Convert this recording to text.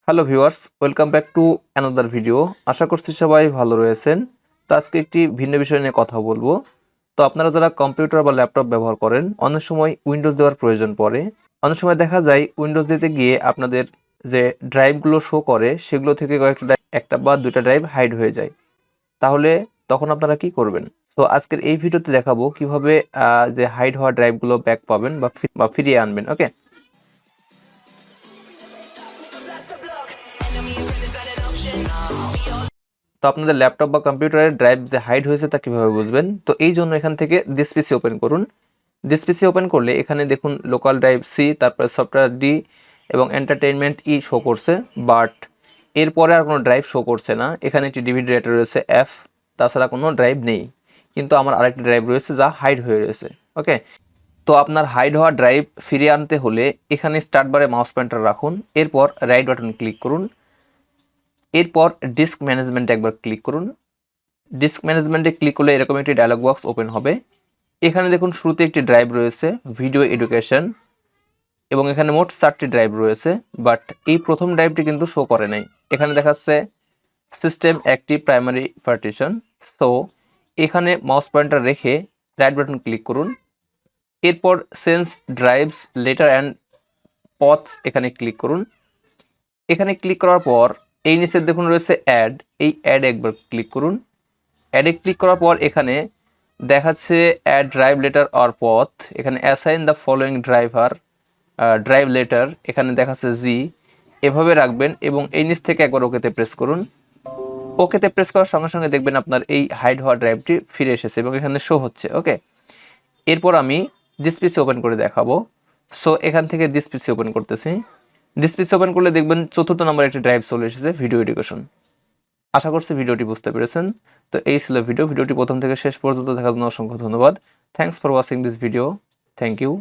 Hello viewers, welcome back to another video. আশা করছি সবাই ভালো রয়েছেন। তো আজকে একটি ভিন্ন বিষয় নিয়ে কথা বলবো। তো আপনারা যারা কম্পিউটার বা ল্যাপটপ ব্যবহার করেন, অনেক সময় উইন্ডোজ দেওয়ার প্রয়োজন পড়ে। অনেক সময় দেখা যায় উইন্ডোজ দিতে গিয়ে আপনাদের যে ড্রাইভগুলো শো করে সেগুলো থেকে কয়েকটা একটা বা দুইটা ড্রাইভ হাইড হয়ে যায়। তাহলে তখন আপনারা কি করবেন? সো আজকের এই ভিডিওতে দেখাবো কিভাবে যে হাইড হওয়া ড্রাইভগুলো ব্যাক পাবেন বা ফিরিয়ে আনবেন। ওকে, তো আপনাদের ল্যাপটপ বা কম্পিউটারের ড্রাইভ যে হাইড হয়েছে তা কীভাবে বুঝবেন? তো এই জন্য এখান থেকে দিস পিসি ওপেন করুন। দিস পিসি ওপেন করলে এখানে দেখুন লোকাল ড্রাইভ সি, তারপরে সফটওয়্যার ডি এবং এন্টারটেইনমেন্ট ই শো করছে, বাট এরপরে আর কোনো ড্রাইভ শো করছে না। এখানে একটি ডিভিডি রাইটার রয়েছে এফ, তাছাড়া কোনো ড্রাইভ নেই। কিন্তু আমার আরেকটি ড্রাইভ রয়েছে যা হাইড হয়ে রয়েছে। ওকে, তো আপনার হাইড হওয়া ড্রাইভ ফিরিয়ে আনতে হলে এখানে স্টার্ট বারে মাউস পয়েন্টার রাখুন, এরপর রাইট বাটন ক্লিক করুন, এরপর ডিস্ক ম্যানেজমেন্টে একবার ক্লিক করুন। ডিস্ক ম্যানেজমেন্টে ক্লিক করলে এরকম একটি ডায়লগ বক্স ওপেন হবে। এখানে দেখুন শুরুতে একটি ড্রাইভ রয়েছে ভিডিও এডুকেশন, এবং এখানে মোট 4টি ড্রাইভ রয়েছে, বাট এই প্রথম ড্রাইভটি কিন্তু শো করে নাই। এখানে দেখাচ্ছে system active primary partition. So এখানে মাউস পয়েন্টার রেখে রাইট বাটন ক্লিক করুন, এরপর sense drives letter and pothos এখানে ক্লিক করুন। এখানে ক্লিক করার পর এই নিচে দেখুন রয়েছে অ্যাড, এই অ্যাড একবার ক্লিক করুন। অ্যাডে ক্লিক করার পর এখানে দেখাচ্ছে অ্যাড ড্রাইভ লেটার অর পথ, এখানে assign the following drive letter, এখানে দেখাচ্ছে জি, এভাবে রাখবেন এবং এই নিচ থেকে একবার ওকেতে প্রেস করুন। ওকেতে প্রেস করার সঙ্গে সঙ্গে দেখবেন আপনার এই হাইড হওয়া ড্রাইভটি ফিরে এসেছে এবং এখানে শো হচ্ছে। ওকে, এরপর আমি দিস পিসি ওপেন করে দেখাবো। সো এখান থেকে দিস পিসি ওপেন করতেছি। দিস পিসি ওপেন করলে দেখবেন 4র্থ নম্বরে একটি ড্রাইভ চলে এসেছে ভিডিও এডুকেশন। আশা করছি ভিডিওটি বুঝতে পেরেছেন। তো এই ছিল ভিডিওটি প্রথম থেকে শেষ পর্যন্ত দেখার জন্য অসংখ্য ধন্যবাদ। Thanks for watching this video. Thank you.